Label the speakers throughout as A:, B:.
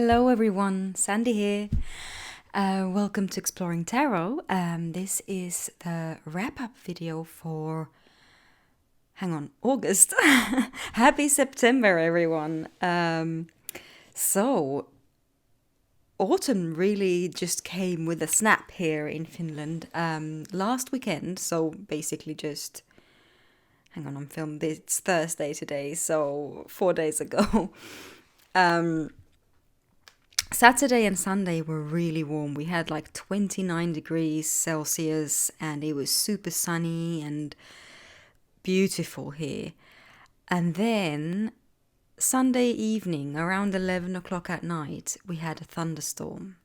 A: Hello everyone, Sandi here. Welcome to Exploring Tarot. This is the wrap-up video for, August. Happy September everyone. So, autumn really just came with a snap here in Finland last weekend. So basically just, I'm filming this, it's Thursday today, so 4 days ago. Saturday and Sunday were really warm. We had like 29 degrees Celsius and it was super sunny and beautiful here. And then Sunday evening, around 11 o'clock at night, we had a thunderstorm.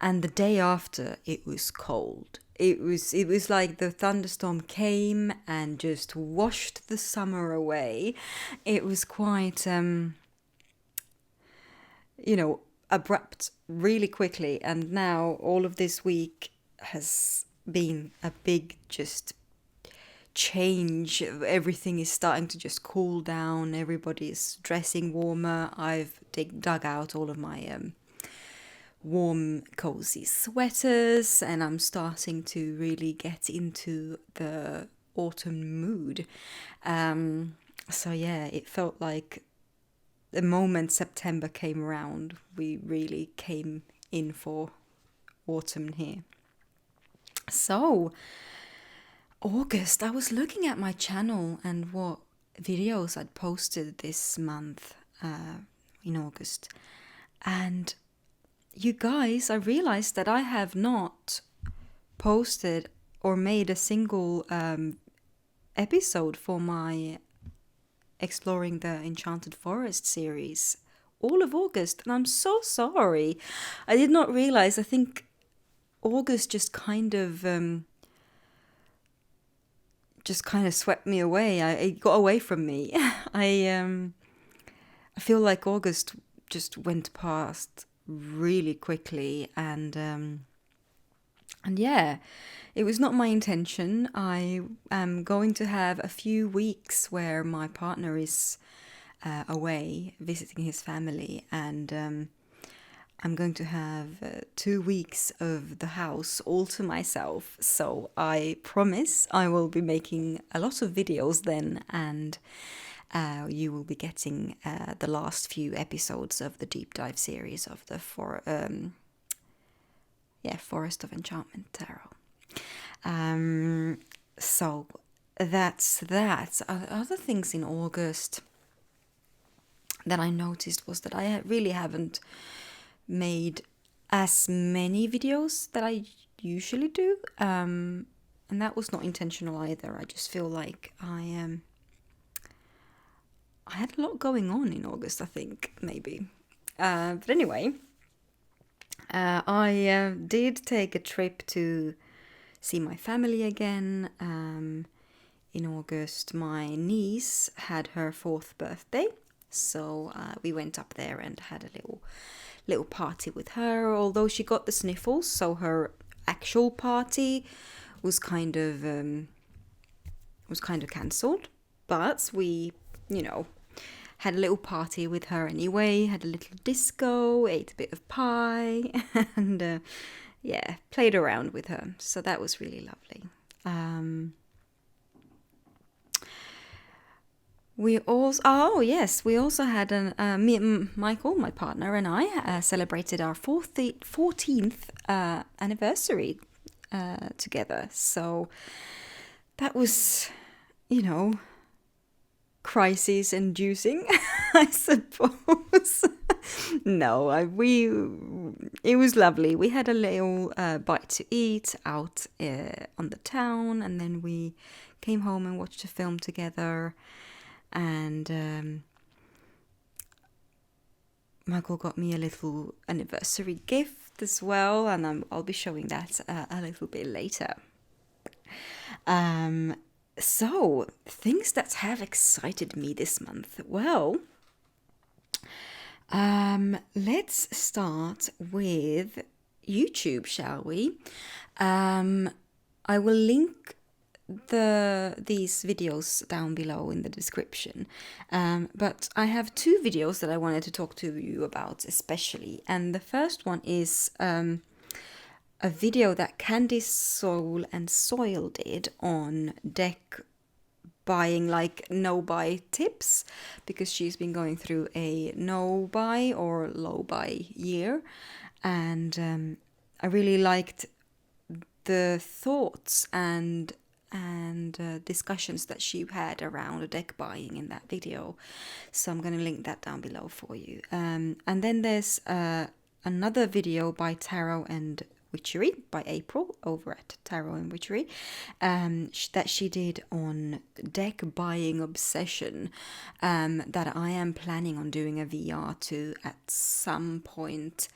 A: And the day after, it was cold. It was like the thunderstorm came and just washed the summer away. It was quite abrupt really quickly, and now all of this week has been a big just change. Everything is starting to just cool down. Everybody's dressing warmer. I've dug out all of my warm cozy sweaters and I'm starting to really get into the autumn mood. So yeah, it felt like the moment September came around, we really came in for autumn here. So, August, I was looking at my channel and what videos I'd posted this month in August. And you guys, I realized that I have not posted or made a single episode for my Exploring the Enchanted Forest series all of August, and I'm so sorry. I did not realize. I think August just kind of swept me away. It got away from me. I feel like August just went past really quickly, and yeah, it was not my intention. I am going to have a few weeks where my partner is away visiting his family, and I'm going to have 2 weeks of the house all to myself. So I promise I will be making a lot of videos then, and you will be getting the last few episodes of the deep dive series of the Forest of Enchantment Tarot. So that's that. Other things in August that I noticed was that I really haven't made as many videos that I usually do, and that was not intentional either. I just feel like I had a lot going on in August, I think, maybe. But anyway, I did take a trip to see my family again. In August, my niece had her 4th birthday, so we went up there and had a little party with her. Although she got the sniffles, so her actual party was kind of cancelled. But we, had a little party with her anyway. Had a little disco, ate a bit of pie, and played around with her. So that was really lovely. We also had Michael, my partner, and I celebrated our 14th anniversary together. So that was, crisis-inducing, I suppose. No, it was lovely. We had a little bite to eat out on the town, and then we came home and watched a film together. And Michael got me a little anniversary gift as well, and I'll be showing that a little bit later. So, things that have excited me this month. Well, let's start with YouTube, shall we? I will link these videos down below in the description. But I have 2 videos that I wanted to talk to you about especially. And the first one is a video that Candy Soul and Soil did on deck buying, like no buy tips, because she's been going through a no buy or low buy year. And I really liked the thoughts and discussions that she had around deck buying in that video. So I'm going to link that down below for you. And then there's another video by Tarot and Witchery by April over at Tarot and Witchery that she did on deck buying obsession, that I am planning on doing a VR to at some point.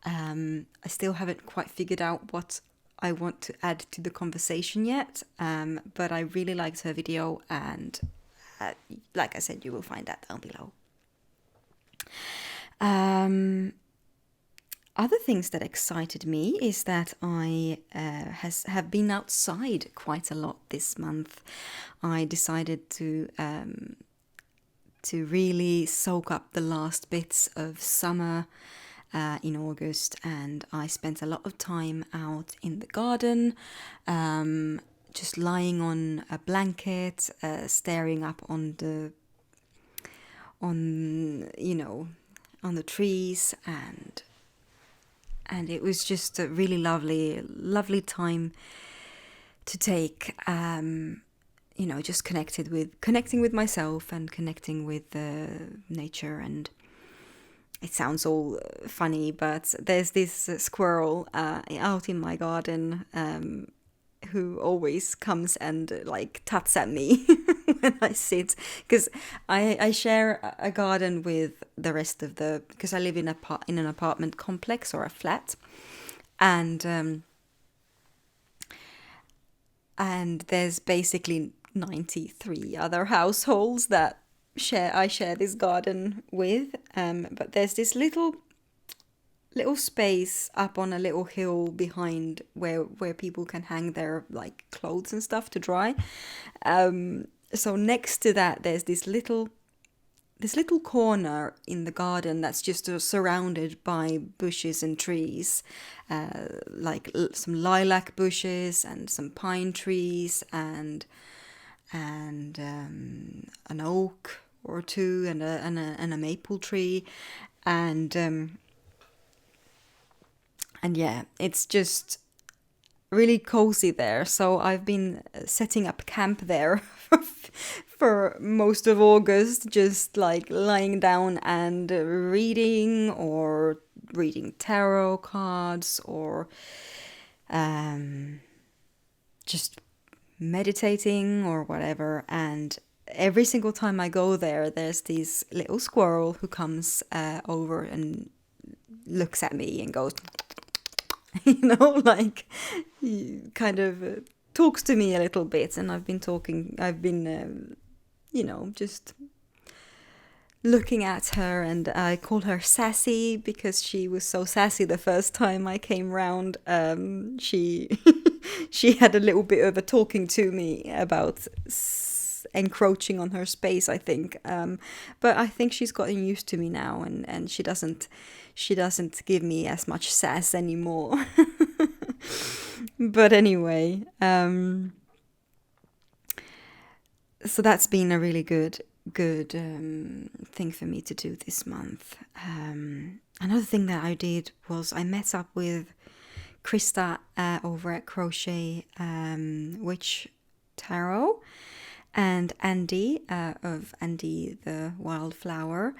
A: I still haven't quite figured out what I want to add to the conversation yet, but I really liked her video, and like I said, you will find that down below. Other things that excited me is that I have been outside quite a lot this month. I decided to really soak up the last bits of summer in August, and I spent a lot of time out in the garden, just lying on a blanket, staring up on the trees, and it was just a really lovely time to take. Just connecting with myself and connecting with nature. And it sounds all funny, but there's this squirrel out in my garden who always comes and like tuts at me when I sit, because I share a garden with the rest of because I live in an apartment complex or a flat, and there's basically 93 other households that I share this garden with, but there's this little space up on a little hill behind where people can hang their like clothes and stuff to dry. So next to that, there's this little corner in the garden that's just surrounded by bushes and trees, like some lilac bushes and some pine trees and an oak or 2 and a maple tree, and yeah, it's just really cozy there. So I've been setting up camp there for most of August, just like lying down and reading tarot cards, or just meditating or whatever. And every single time I go there, there's this little squirrel who comes over and looks at me and goes, like he kind of talks to me a little bit. And I've been just looking at her, and I call her Sassy because she was so sassy the first time I came round. She she had a little bit of a talking to me about encroaching on her space, I think. But I think she's gotten used to me now, and she doesn't give me as much sass anymore. But anyway, so that's been a really good thing for me to do this month. Another thing that I did was I met up with Krista over at Crochet Witch Tarot, and Andy of Andy the Wildflower.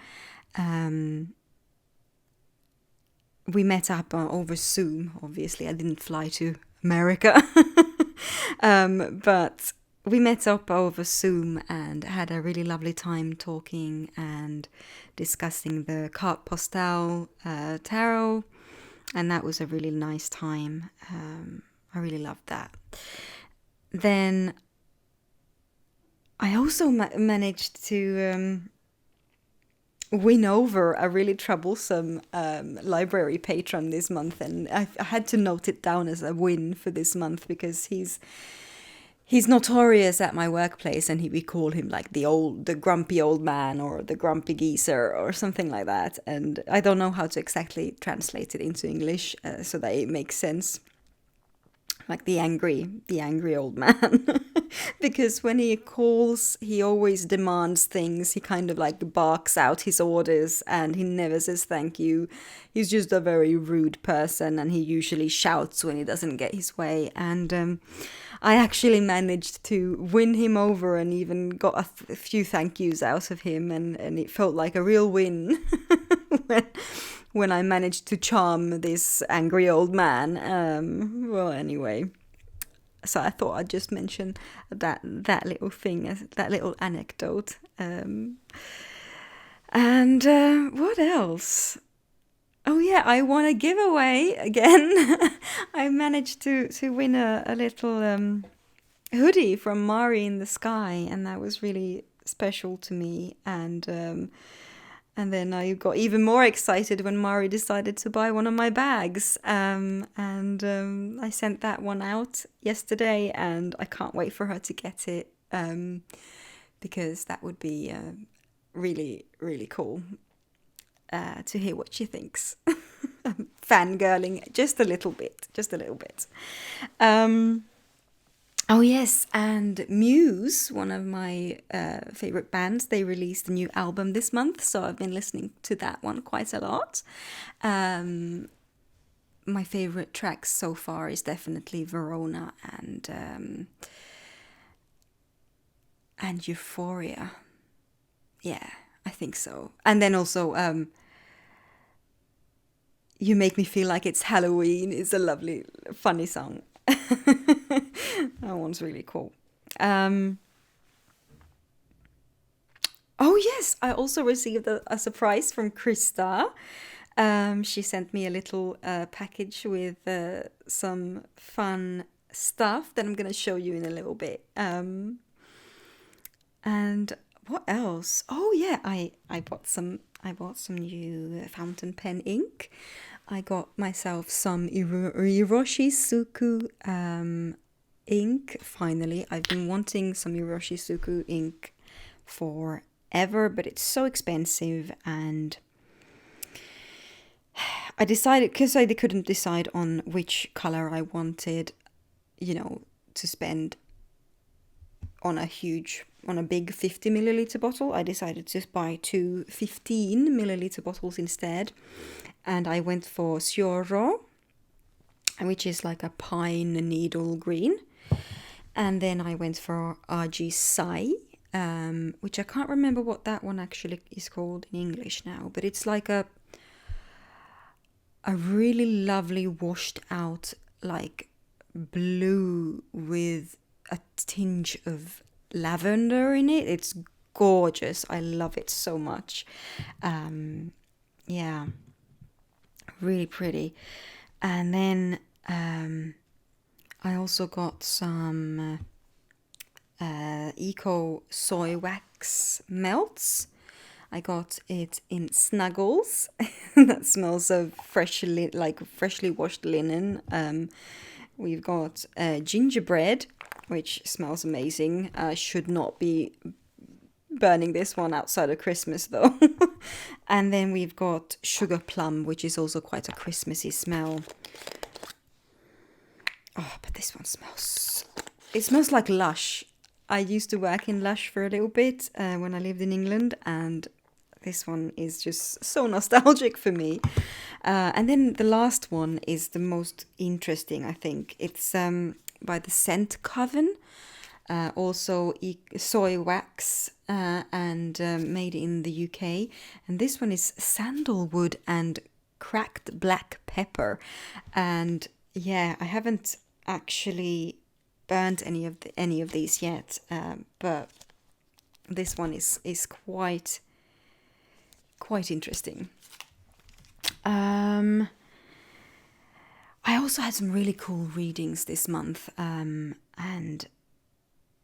A: We met up over Zoom. Obviously, I didn't fly to America, but we met up over Zoom and had a really lovely time talking and discussing the carte postale tarot, and that was a really nice time. I really loved that. Then I also managed to win over a really troublesome library patron this month, and I had to note it down as a win for this month, because he's notorious at my workplace, and we call him like the grumpy old man, or the grumpy geezer, or something like that. And I don't know how to exactly translate it into English so that it makes sense. Like the angry old man. Because when he calls, he always demands things. He kind of like barks out his orders, and he never says thank you. He's just a very rude person, and he usually shouts when he doesn't get his way. And I actually managed to win him over, and even got a few thank yous out of him, and it felt like a real win when I managed to charm this angry old man. Well, anyway, so I thought I'd just mention that little thing, that little anecdote. And what else? Oh yeah, I won a giveaway again. I managed to win a little hoodie from Mari in the Sky, and that was really special to me. And then I got even more excited when Mari decided to buy one of my bags. I sent that one out yesterday, and I can't wait for her to get it, because that would be really, really cool to hear what she thinks. Fangirling just a little bit. Oh yes, and Muse, one of my favorite bands, they released a new album this month, so I've been listening to that one quite a lot. My favorite tracks so far is definitely Verona and Euphoria. Yeah, I think so. And then also You Make Me Feel Like It's Halloween is a lovely, funny song. That one's really cool. Oh yes, I also received a surprise from Krista. She sent me a little package with some fun stuff that I'm gonna show you in a little bit. And what else? Oh yeah, I bought some new fountain pen ink. I got myself some Iroshizuku ink. Finally, I've been wanting some Iroshizuku ink forever, but it's so expensive, and I decided, because I couldn't decide on which color I wanted, to spend on a big 50 milliliter bottle. I decided to buy two 15 milliliter bottles instead, and I went for Sioro, which is like a pine needle green, and then I went for RG Sai, which I can't remember what that one actually is called in English now, but it's like a really lovely washed out like blue with a tinge of lavender in it. It's gorgeous. I love it so much. Yeah, really pretty. And then I also got some eco soy wax melts. I got it in Snuggles. That smells of freshly washed linen. We've got gingerbread, which smells amazing. I should not be burning this one outside of Christmas though. And then we've got sugar plum, which is also quite a Christmassy smell. Oh, but this one smells like Lush. I used to work in Lush for a little bit when I lived in England, and this one is just so nostalgic for me. And then the last one is the most interesting, I think. It's by the Scent Coven, also soy wax, and made in the UK. And this one is sandalwood and cracked black pepper. And yeah, I haven't actually burnt any of these yet, but this one is quite interesting. I also had some really cool readings this month, and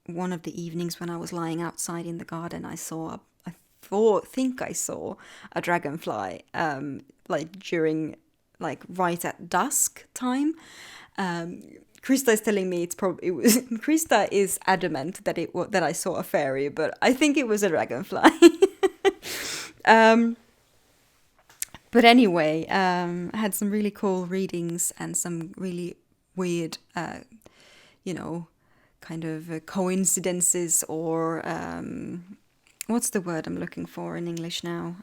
A: one of the evenings when I was lying outside in the garden, I think I saw a dragonfly, right at dusk time, Krista is telling me it was Krista is adamant that that I saw a fairy, but I think it was a dragonfly. But anyway, I had some really cool readings and some really weird, kind of coincidences, or what's the word I'm looking for in English now?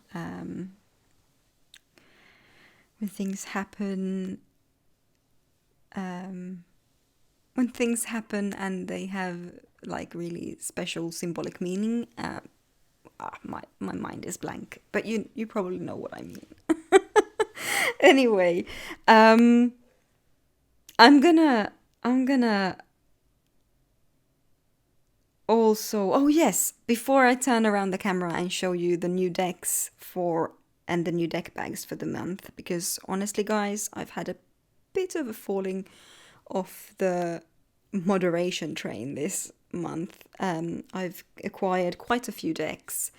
A: When things happen, and they have like really special symbolic meaning. My mind is blank, but you probably know what I mean. Anyway, I'm gonna also, oh yes, before I turn around the camera and show you the new decks and the new deck bags for the month, because honestly guys, I've had a bit of a falling off the moderation train this month. I've acquired quite a few decks,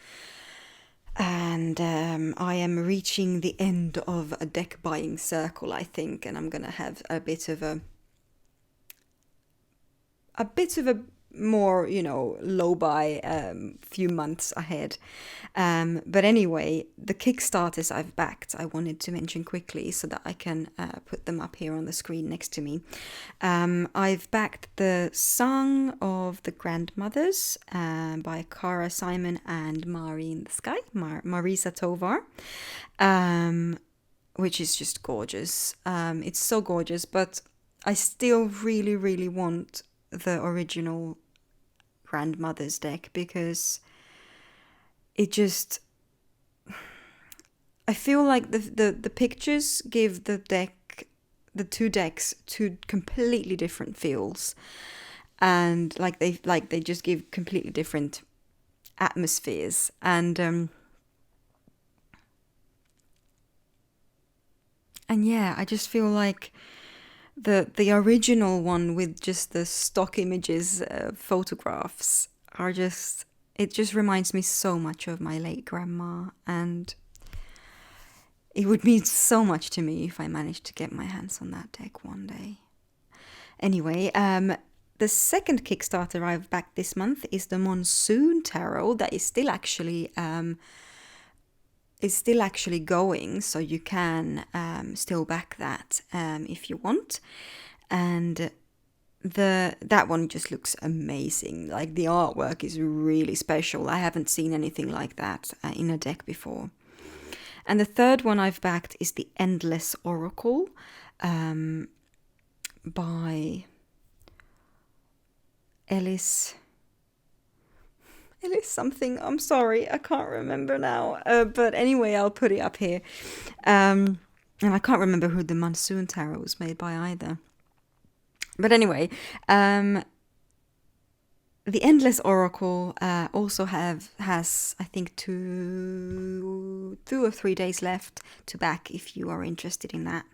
A: and I am reaching the end of a deck buying circle, I think, and I'm gonna have a bit of a more, low buy few months ahead. But anyway, the Kickstarters I've backed, I wanted to mention quickly so that I can put them up here on the screen next to me. I've backed the Song of the Grandmothers by Cara Simon and Mari in the Sky, Marisa Tovar, which is just gorgeous. It's so gorgeous, but I still really, really want the original Grandmother's deck, because it just, I feel like the pictures give the two decks two completely different feels, and they just give completely different atmospheres, and yeah, I just feel like the original one with just the stock images, photographs, it just reminds me so much of my late grandma, and it would mean so much to me if I managed to get my hands on that deck one day. Anyway, the second Kickstarter I've backed this month is the Monsoon Tarot, that is still actually going, so you can still back that if you want. And that one just looks amazing. Like, the artwork is really special. I haven't seen anything like that in a deck before. And the third one I've backed is the Endless Oracle by Ellis something. I'm sorry, I can't remember now. But anyway, I'll put it up here. And I can't remember who the Monsoon Tarot was made by either. But anyway, the Endless Oracle also has I think 2 or 3 days left to back if you are interested in that.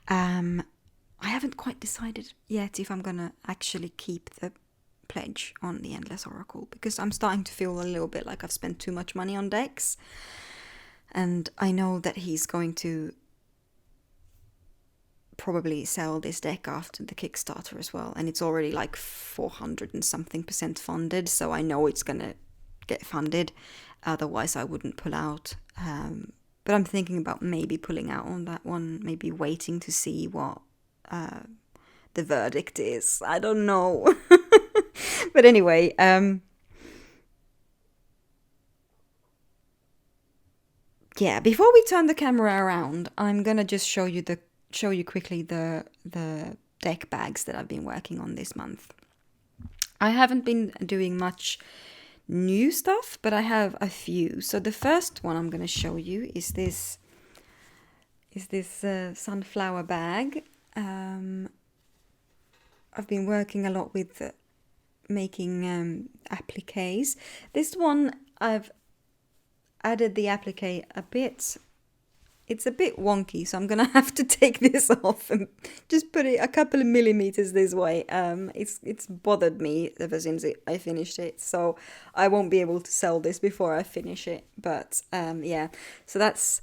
A: I haven't quite decided yet if I'm gonna actually keep the pledge on the Endless Oracle, because I'm starting to feel a little bit like I've spent too much money on decks, and I know that he's going to probably sell this deck after the Kickstarter as well, and it's already like 400 and something % funded, so I know it's gonna get funded, otherwise I wouldn't pull out. But I'm thinking about maybe pulling out on that one, maybe waiting to see what the verdict is. I don't know. But anyway, yeah, before we turn the camera around, I'm gonna just show you quickly the deck bags that I've been working on this month. I haven't been doing much new stuff, but I have a few. So the first one I'm gonna show you is this sunflower bag. I've been working a lot with making appliques. This one I've added the applique a bit. It's a bit wonky, so I'm gonna have to take this off and just put it a couple of millimeters this way. It's bothered me ever since I finished it, so I won't be able to sell this before I finish it. But yeah, so that's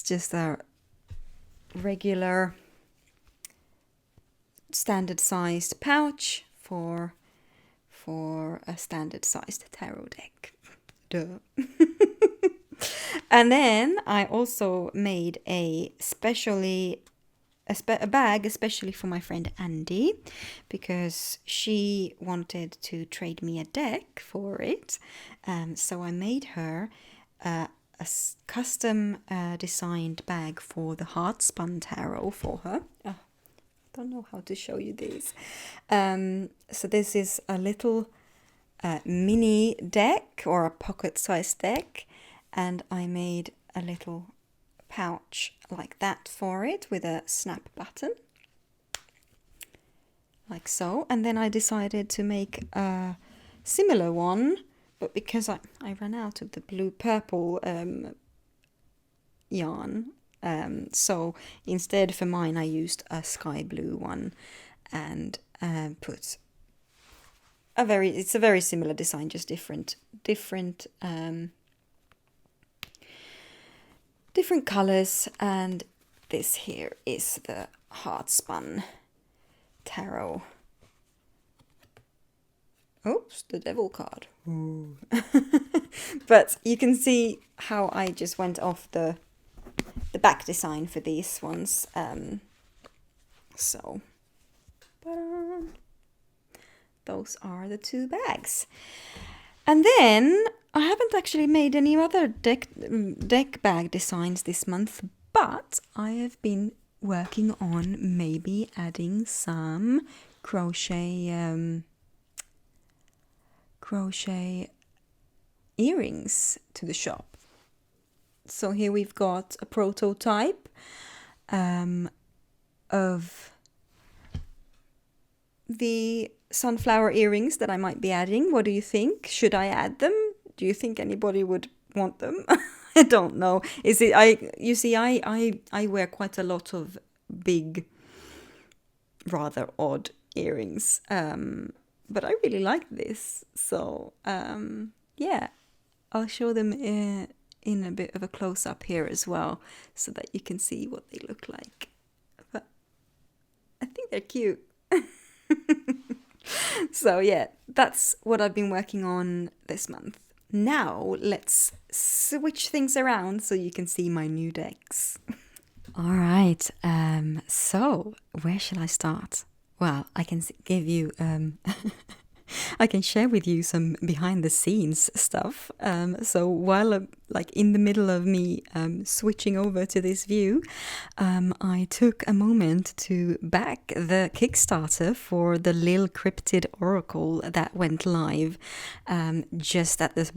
A: just a regular standard sized pouch for a standard sized tarot deck. Duh. And then I also made a bag especially for my friend Andy, because she wanted to trade me a deck for it. So I made her a custom designed bag for the Heartspun Tarot for her. Oh, I don't know how to show you these. So this is a little mini deck, or a pocket-sized deck, and I made a little pouch like that for it with a snap button, like so. And then I decided to make a similar one, but because I ran out of the purple yarn, so instead for mine I used a sky blue one, and put it's a very similar design, just different colors. And this here is the Heartspun Tarot. Oops, the devil card. But you can see how I just went off the back design for these ones. So those are the two bags. And then I haven't actually made any other deck bag designs this month, but I have been working on maybe adding some crochet earrings to the shop. So here we've got a prototype of the sunflower earrings that I might be adding. What do you think? Should I add them? Do you think anybody would want them? I don't know. I wear quite a lot of big, rather odd earrings, but I really like this. So yeah, I'll show them in a bit of a close-up here as well, so that you can see what they look like. But I think they're cute. So yeah, that's what I've been working on this month. Now let's switch things around so you can see my new decks. All right, so where shall I start? Well, I can give you I can share with you some behind the scenes stuff. So while I'm like in the middle of me switching over to this view, I took a moment to back the Kickstarter for the Lil Cryptid Oracle that went live just at this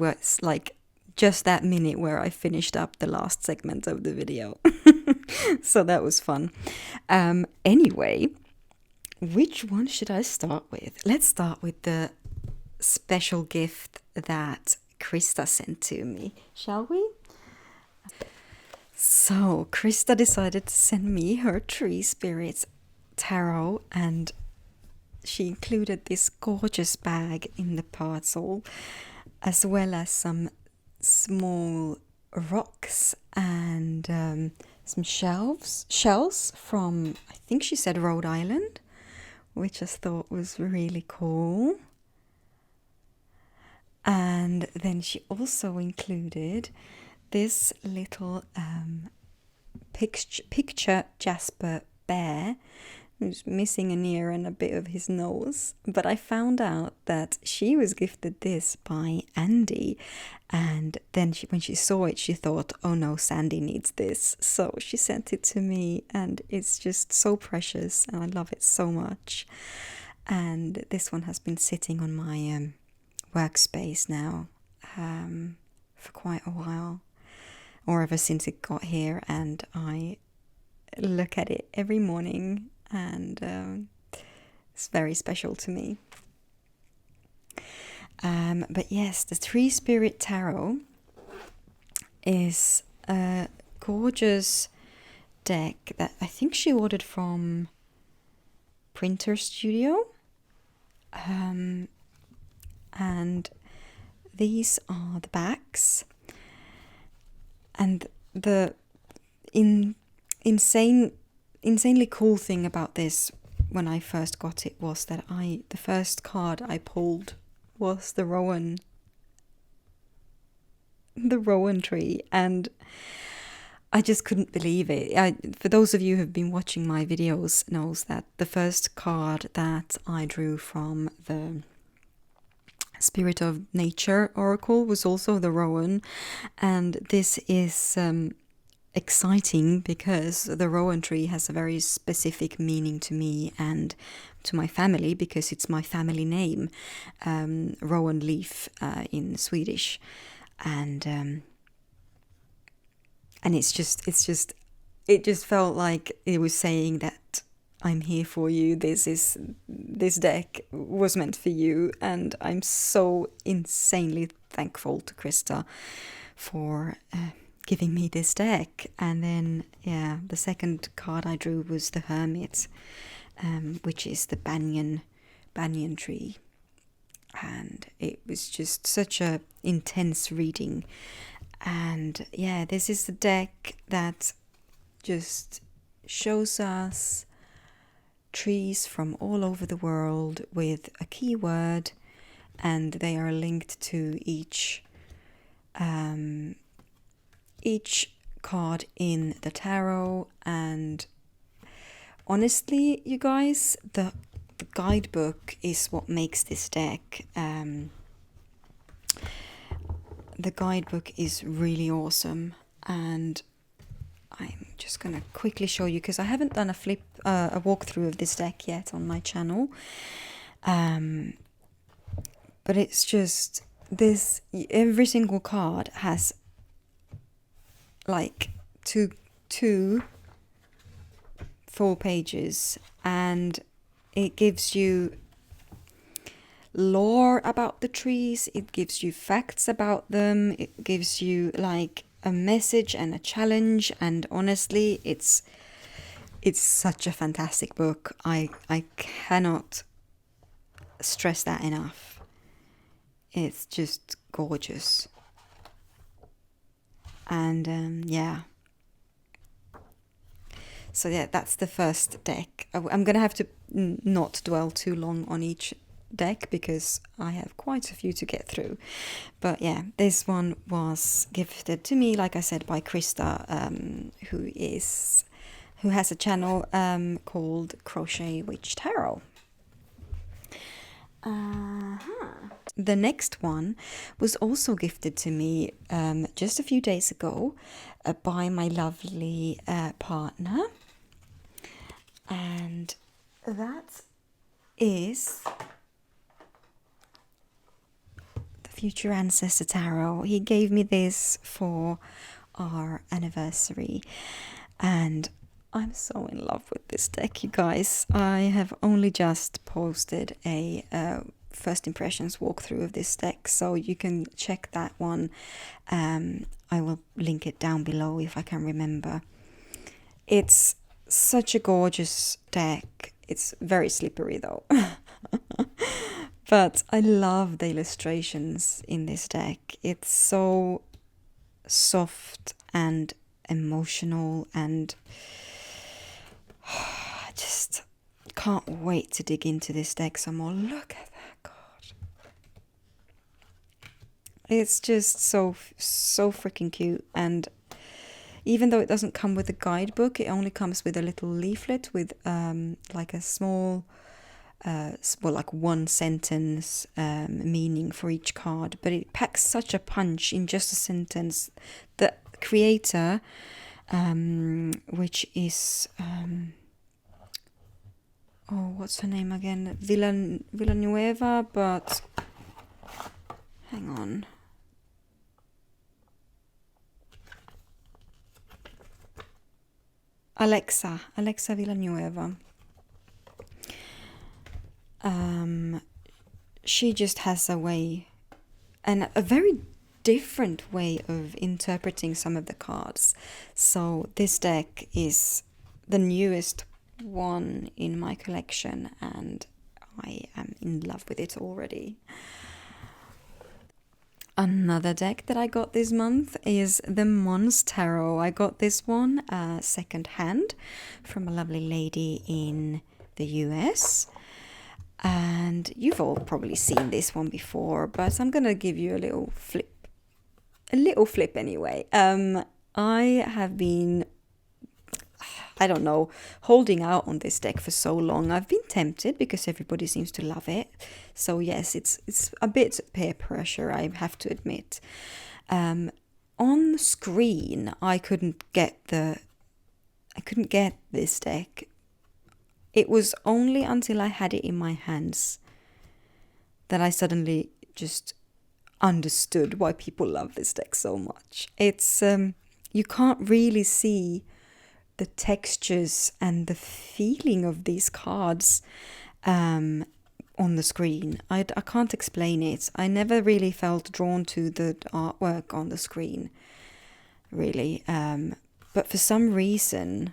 A: just that minute where I finished up the last segment of the video. So that was fun. Anyway, which one should I start with? Let's start with the special gift that Krista sent to me, shall we? So Krista decided to send me her Tree Spirits Tarot, and she included this gorgeous bag in the parcel, as well as some small rocks and some shells from, I think she said, Rhode Island, which I thought was really cool. And then she also included this little picture Jasper bear who's missing an ear and a bit of his nose. But I found out that she was gifted this by Andy, and then when she saw it, she thought, oh no, Sandi needs this. So she sent it to me, and it's just so precious and I love it so much. And this one has been sitting on my workspace now for quite a while, or ever since it got here, and I look at it every morning, and it's very special to me. But yes, the Tree Spirit Tarot is a gorgeous deck that I think she ordered from Printer Studio. And these are the backs, and the insanely cool thing about this when I first got it was that the first card I pulled was the Rowan tree, and I just couldn't believe it. For those of you who have been watching my videos knows that the first card that I drew from the Spirit of Nature Oracle was also the Rowan, and this is exciting because the Rowan tree has a very specific meaning to me and to my family, because it's my family name, Rowanleaf in Swedish, and it just felt like it was saying that I'm here for you. This deck was meant for you, and I'm so insanely thankful to Krista for giving me this deck. And then, yeah, the second card I drew was the Hermit, which is the banyan tree, and it was just such a intense reading. And yeah, this is the deck that just shows us trees from all over the world with a keyword, and they are linked to each card in the tarot. And honestly, you guys, the guidebook is what makes this deck. The guidebook is really awesome, and I'm just gonna quickly show you, because I haven't done a walkthrough of this deck yet on my channel, but it's just this, every single card has like two full pages, and it gives you lore about the trees, it gives you facts about them, it gives you like a message and a challenge. And honestly, it's such a fantastic book. I cannot stress that enough. It's just gorgeous. And yeah, so yeah, that's the first deck. I'm gonna have to not dwell too long on each deck because I have quite a few to get through. But yeah, this one was gifted to me, like I said, by Krista, who has a channel called Crochet Witch Tarot. The next one was also gifted to me just a few days ago by my lovely partner, and that is the Future Ancestor Tarot. He gave me this for our anniversary, and I'm so in love with this deck, you guys. I have only just posted a first impressions walkthrough of this deck, so you can check that one. I will link it down below if I can remember. It's such a gorgeous deck. It's very slippery though. But I love the illustrations in this deck. It's so soft and emotional, and I just can't wait to dig into this deck some more. Look at that card. It's just so freaking cute. And even though it doesn't come with a guidebook, it only comes with a little leaflet with like a small like one sentence meaning for each card, but it packs such a punch in just a sentence. The creator, which is what's her name again? Villanueva, but hang on. Alexa Villanueva. She just has a way, and a very different way of interpreting some of the cards. So this deck is the newest one in my collection, and I am in love with it already. Another deck that I got this month is the Mons Tarot. I got this one second hand from a lovely lady in the US. And you've all probably seen this one before, but I'm gonna give you a little flip anyway. I have been, I don't know, holding out on this deck for so long. I've been tempted because everybody seems to love it. So yes, it's a bit peer pressure, I have to admit. On screen, I couldn't get this deck. It was only until I had it in my hands that I suddenly just understood why people love this deck so much. It's you can't really see the textures and the feeling of these cards on the screen. I can't explain it. I never really felt drawn to the artwork on the screen, really. But for some reason,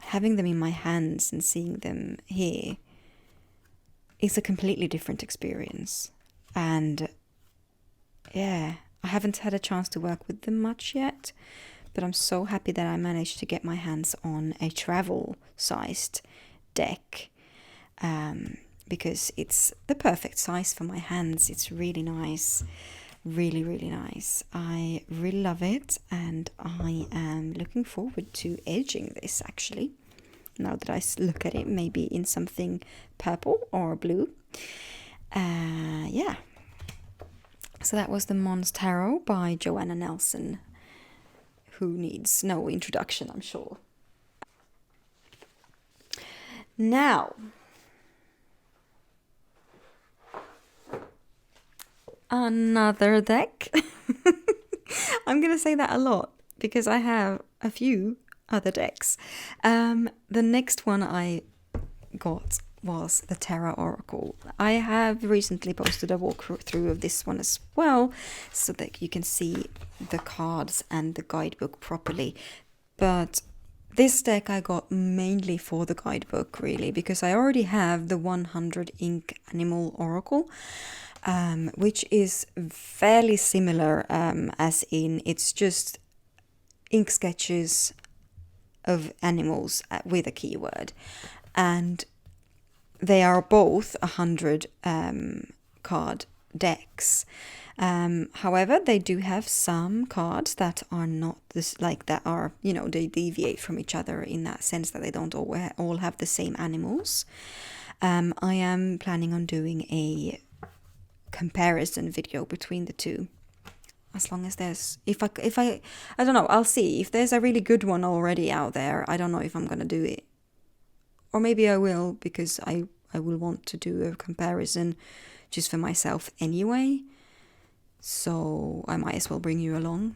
A: having them in my hands and seeing them here is a completely different experience. And yeah, I haven't had a chance to work with them much yet, but I'm so happy that I managed to get my hands on a travel-sized deck, because it's the perfect size for my hands. It's really nice. Really, really nice. I really love it, and I am looking forward to edging this actually. Now that I look at it, maybe in something purple or blue. Yeah. So that was the Mons Tarot by Joanna Nelson, who needs no introduction, I'm sure. Now, another deck. I'm going to say that a lot because I have a few other decks. The next one I got was the Terra Oracle. I have recently posted a walkthrough of this one as well, so that you can see the cards and the guidebook properly. But this deck I got mainly for the guidebook, really, because I already have the 100 ink Animal Oracle, which is fairly similar, as in it's just ink sketches of animals with a keyword, and they are both 100 card decks. However, they do have some cards that are not this, like that are, they deviate from each other in that sense that they don't all have the same animals. I am planning on doing a comparison video between the two. As long as there's, if I don't know, I'll see. If there's a really good one already out there, I don't know if I'm gonna do it. Or maybe I will, because I will want to do a comparison just for myself anyway. So I might as well bring you along,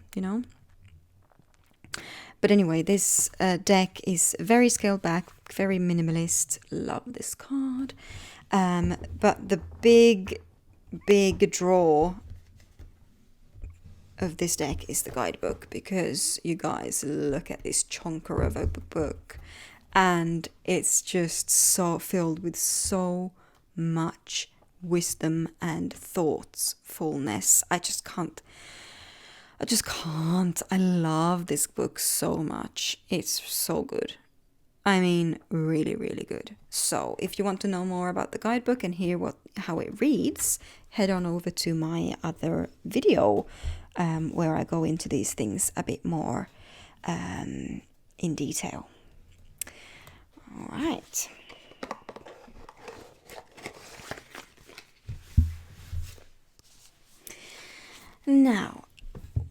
A: But anyway, this deck is very scaled back, very minimalist. Love this card. But the big draw of this deck is the guidebook, because you guys look at this chonker of a book, and it's just so filled with so much wisdom and thoughtfulness. I just can't. I love this book so much. It's so good. I mean, really, really good. So if you want to know more about the guidebook and hear how it reads, head on over to my other video, where I go into these things a bit more in detail. All right. Now,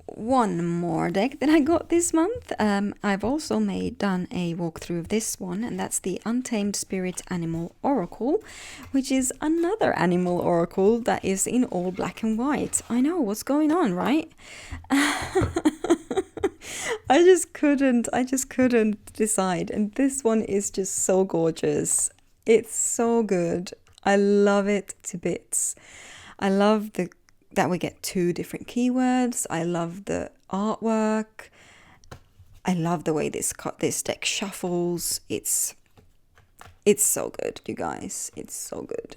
A: one more deck that I got this month. I've also done a walkthrough of this one, and that's the Untamed Spirit Animal Oracle, which is another animal oracle that is in all black and white. I know, what's going on, right? I just couldn't decide, and this one is just so gorgeous. It's so good. I love it to bits. I love that we get 2 different keywords. I love the artwork. I love the way this deck shuffles. It's so good, you guys. It's so good.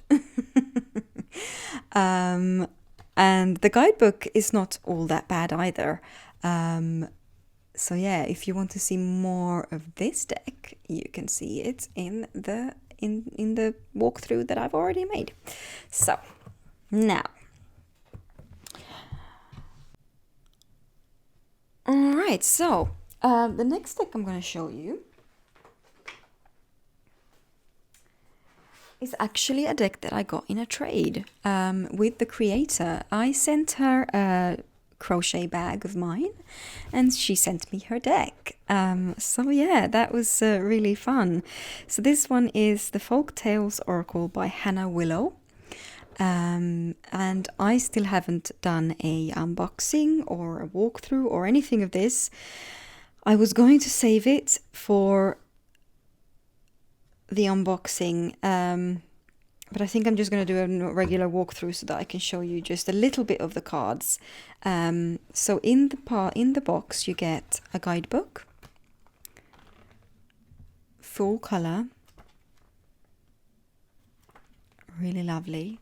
A: And the guidebook is not all that bad either. So yeah, if you want to see more of this deck, you can see it in the walkthrough that I've already made. So now, all right. So the next deck I'm going to show you is actually a deck that I got in a trade with the creator. I sent her a crochet bag of mine and she sent me her deck. So yeah, that was really fun. So this one is the Folk Tales Oracle by Hannah Willow. And I still haven't done a unboxing or a walkthrough or anything of this. I was going to save it for the unboxing, but I think I'm just going to do a regular walkthrough so that I can show you just a little bit of the cards. So in the box you get a guidebook, full color, really lovely,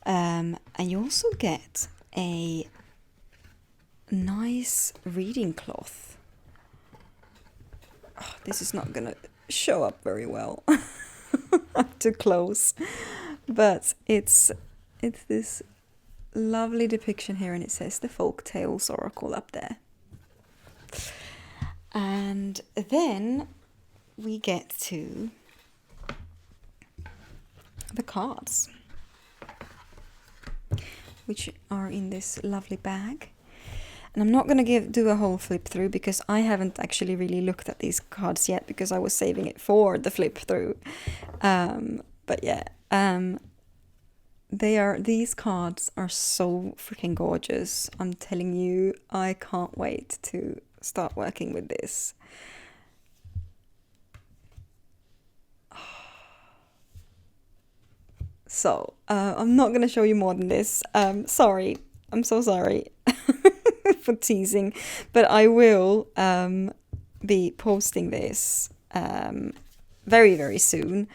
A: and you also get a nice reading cloth. Oh, this is not going to show up very well. I'm too close, but it's this lovely depiction here, and it says the Folk Tales Oracle up there. And then we get to the cards, which are in this lovely bag. And I'm not going to do a whole flip through because I haven't actually really looked at these cards yet because I was saving it for the flip through. But yeah, these cards are so freaking gorgeous. I'm telling you, I can't wait to start working with this. So I'm not going to show you more than this. Sorry, I'm so sorry for teasing, but I will be posting this very, very soon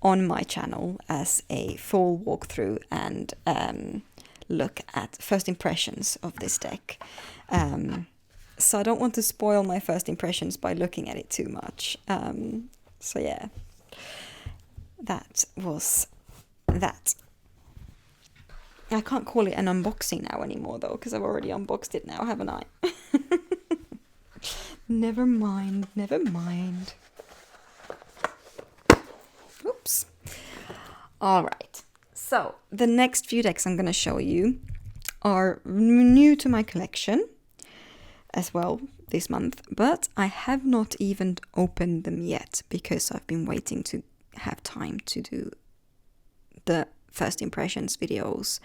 A: on my channel as a full walkthrough and look at first impressions of this deck. So I don't want to spoil my first impressions by looking at it too much. So yeah, that was that. I can't call it an unboxing now anymore though, because I've already unboxed it now, haven't I? Never mind, never mind. Oops. All right. So the next few decks I'm going to show you are new to my collection as well this month, but I have not even opened them yet because I've been waiting to have time to do the first impressions videos.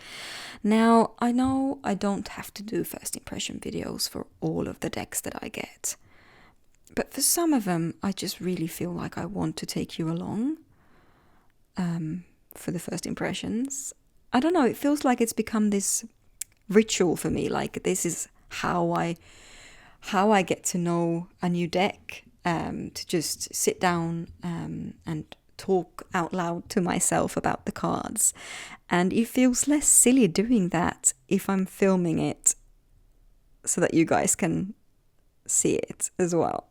A: Now, I know I don't have to do first impression videos for all of the decks that I get, but for some of them, I just really feel like I want to take you along for the first impressions. I don't know, it feels like it's become this ritual for me, like this is how I get to know a new deck, to just sit down and talk out loud to myself about the cards. And it feels less silly doing that if I'm filming it so that you guys can see it as well.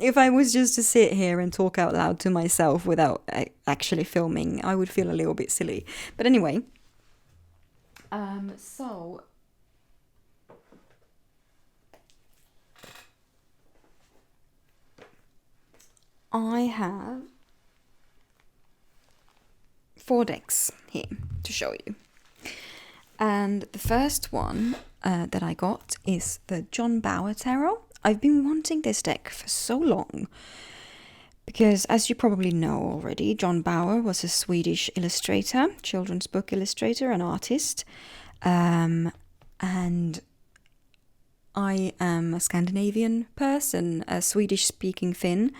A: If I was just to sit here and talk out loud to myself without actually filming, I would feel a little bit silly. But anyway, so I have 4 decks here to show you. And the first one that I got is the John Bauer Tarot. I've been wanting this deck for so long because, as you probably know already, John Bauer was a Swedish illustrator, children's book illustrator and artist. And I am a Scandinavian person, a Swedish-speaking Finn,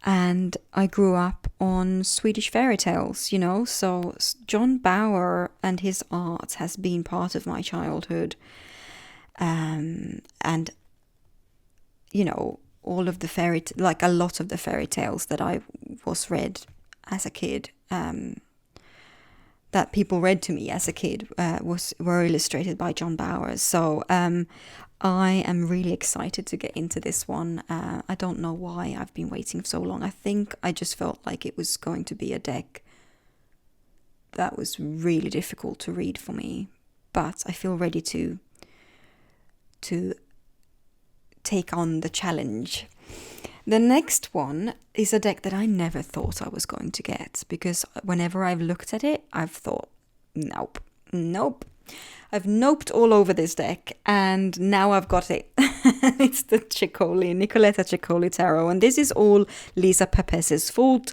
A: and I grew up on Swedish fairy tales, you know, so John Bauer and his art has been part of my childhood. And, you know, all of the like a lot of the fairy tales that I was read as a kid, that that people read to me as a kid were illustrated by John Bowers. So I am really excited to get into this one. I don't know why I've been waiting so long. I think I just felt like it was going to be a deck that was really difficult to read for me, but I feel ready to take on the challenge. The next one is a deck that I never thought I was going to get, because whenever I've looked at it, I've thought, nope. I've noped all over this deck, and now I've got it. It's the Nicoletta Ciccoli Tarot, and this is all Lisa Pepes's fault.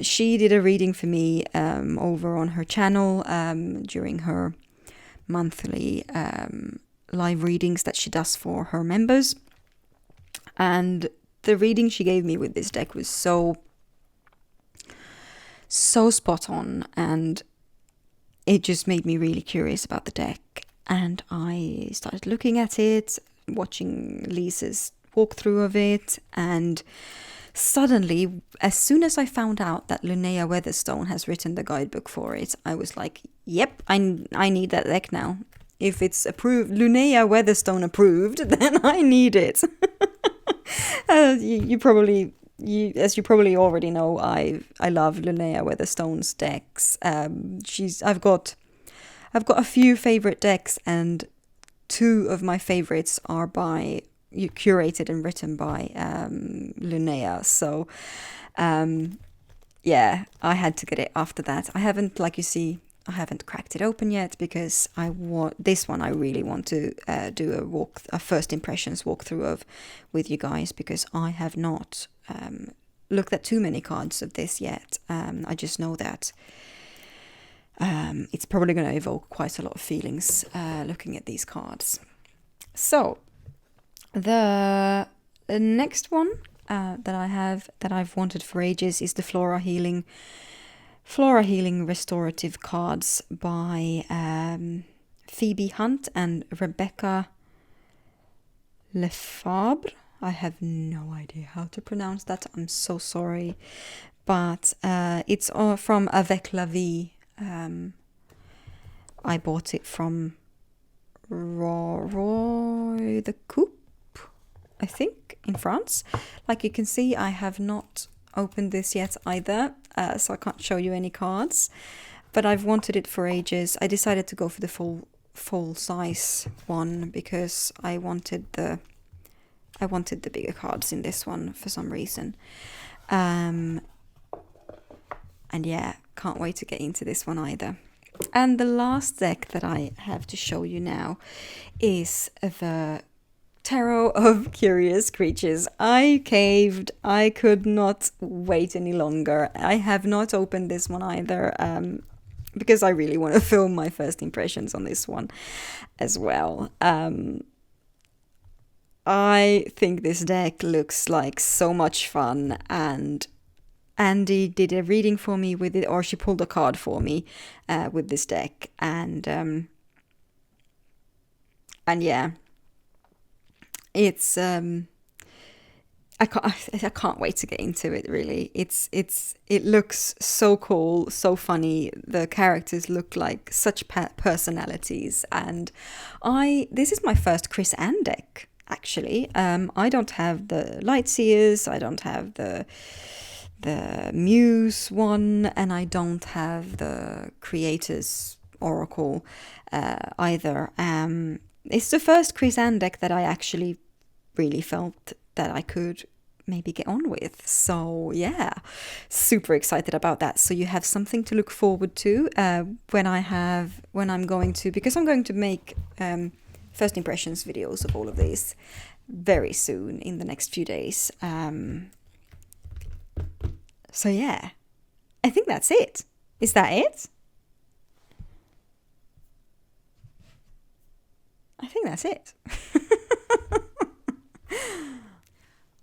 A: She did a reading for me over on her channel during her monthly live readings that she does for her members. And the reading she gave me with this deck was so spot on, and it just made me really curious about the deck. And I started looking at it, watching Lisa's walkthrough of it, and suddenly, as soon as I found out that Linnea Weatherstone has written the guidebook for it, I was like, yep, I need that deck now. If it's approved, Linnea Weatherstone approved, then I need it. As you probably already know, I love Linnea Weatherstone's decks. I've got a few favorite decks, and two of my favorites are curated and written by Linnea. So yeah, I had to get it after that. I haven't, like you see, I haven't cracked it open yet, because this one I really want to do a first impressions walkthrough of with you guys, because I have not looked at too many cards of this yet. I just know that it's probably going to evoke quite a lot of feelings looking at these cards. So the next one that I've wanted for ages is the Flora Healing Restorative Cards by Phoebe Hunt and Rebecca Lefebvre. I have no idea how to pronounce that. I'm so sorry. But it's from Avec la Vie. I bought it from Roy the Coupe, I think, in France. Like you can see, I have not opened this yet either, so I can't show you any cards, but I've wanted it for ages. I decided to go for the full size one because I wanted the bigger cards in this one for some reason. And yeah, can't wait to get into this one either. And the last deck that I have to show you now is the Tarot of Curious Creatures. I caved. I could not wait any longer. I have not opened this one either, because I really want to film my first impressions on this one as well. I think this deck looks like so much fun, and Andy did a reading for me with it, or she pulled a card for me with this deck, and yeah, it's I can't wait to get into it. Really, it looks so cool, so funny. The characters look like such personalities, and this is my first Chris Ann deck actually. I don't have the Lightseers, I don't have the Muse one, and I don't have the Creators Oracle either. It's the first Chris Ann deck that I actually really felt that I could maybe get on with. So yeah, super excited about that. So you have something to look forward to when I'm going to, because I'm going to make first impressions videos of all of these very soon in the next few days. So yeah, I think that's it. Is that it? I think that's it.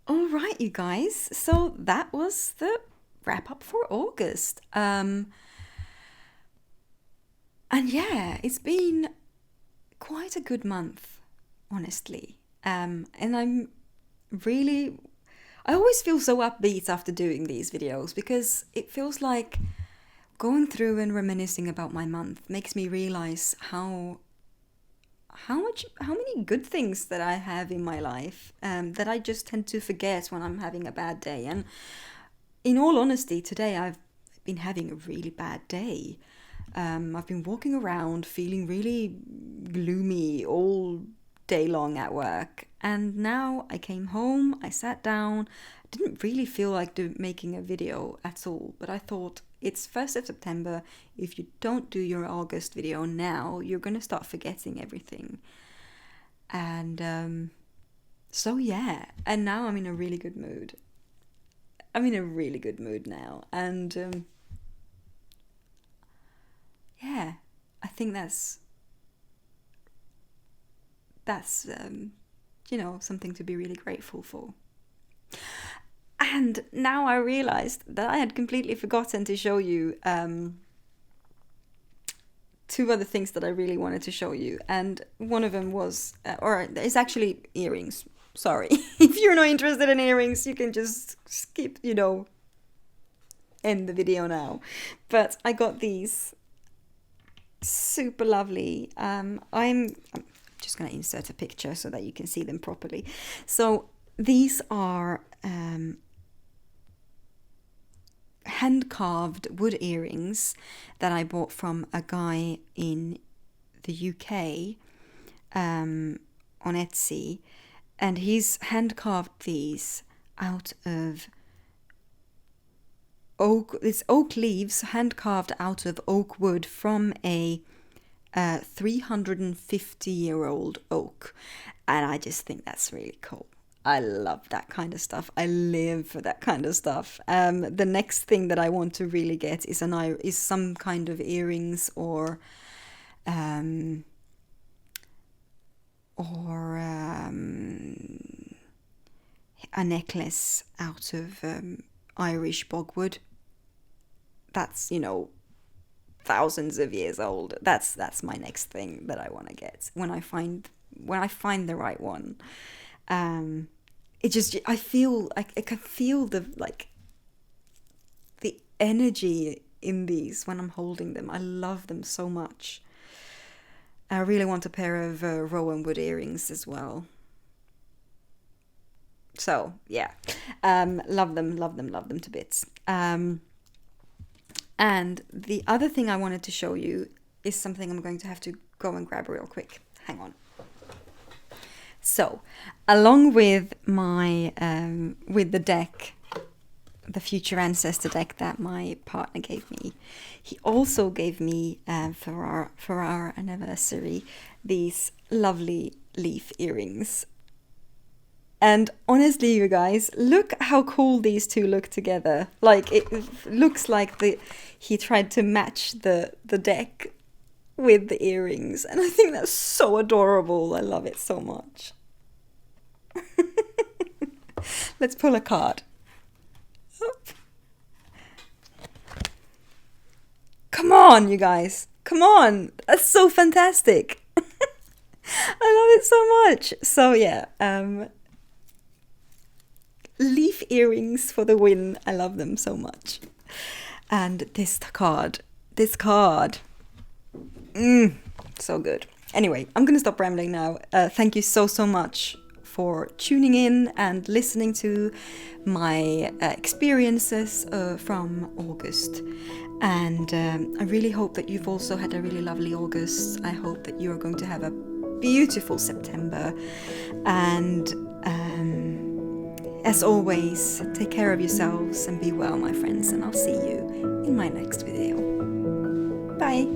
A: All right, you guys. So that was the wrap up for August. And yeah, it's been quite a good month, honestly. And I always feel so upbeat after doing these videos, because it feels like going through and reminiscing about my month makes me realize how many good things that I have in my life, that I just tend to forget when I'm having a bad day. And in all honesty, today I've been having a really bad day. I've been walking around feeling really gloomy all day long at work, and now I came home, I sat down, didn't really feel like making a video at all, but I thought, it's 1st of September, if you don't do your August video now, you're gonna start forgetting everything. And so yeah, and now I'm in a really good mood. I'm in a really good mood now, and yeah, I think that's something to be really grateful for. And now I realized that I had completely forgotten to show you two other things that I really wanted to show you, and one of them was, or it's actually earrings. Sorry, if you're not interested in earrings, you can just skip, end the video now. But I got these super lovely. I'm just going to insert a picture so that you can see them properly. So these are hand-carved wood earrings that I bought from a guy in the UK on Etsy, and he's hand-carved these out of oak. It's oak leaves hand-carved out of oak wood from a 350-year-old oak, and I just think that's really cool. I love that kind of stuff. I live for that kind of stuff. The next thing that I want to really get is some kind of earrings or a necklace out of Irish bogwood. That's thousands of years old. That's my next thing that I want to get when I find the right one. I can feel the energy in these when I'm holding them. I love them so much. I really want a pair of Rowanwood earrings as well. So yeah, love them to bits. And the other thing I wanted to show you is something I'm going to have to go and grab real quick. Hang on. So, along with my with the deck, the Future Ancestor deck that my partner gave me, he also gave me for our anniversary these lovely leaf earrings. And honestly, you guys, look how cool these two look together. Like, it looks like he tried to match the deck with the earrings, and I think that's so adorable. I love it so much. Let's pull a card. Come on, you guys. Come on. That's so fantastic. I love it so much. So yeah, leaf earrings for the win. I love them so much. And this card. So good. Anyway, I'm gonna stop rambling now. Thank you so much for tuning in and listening to my experiences from August. And I really hope that you've also had a really lovely August. I hope that you're going to have a beautiful September. And as always, take care of yourselves and be well, my friends. And I'll see you in my next video. Bye.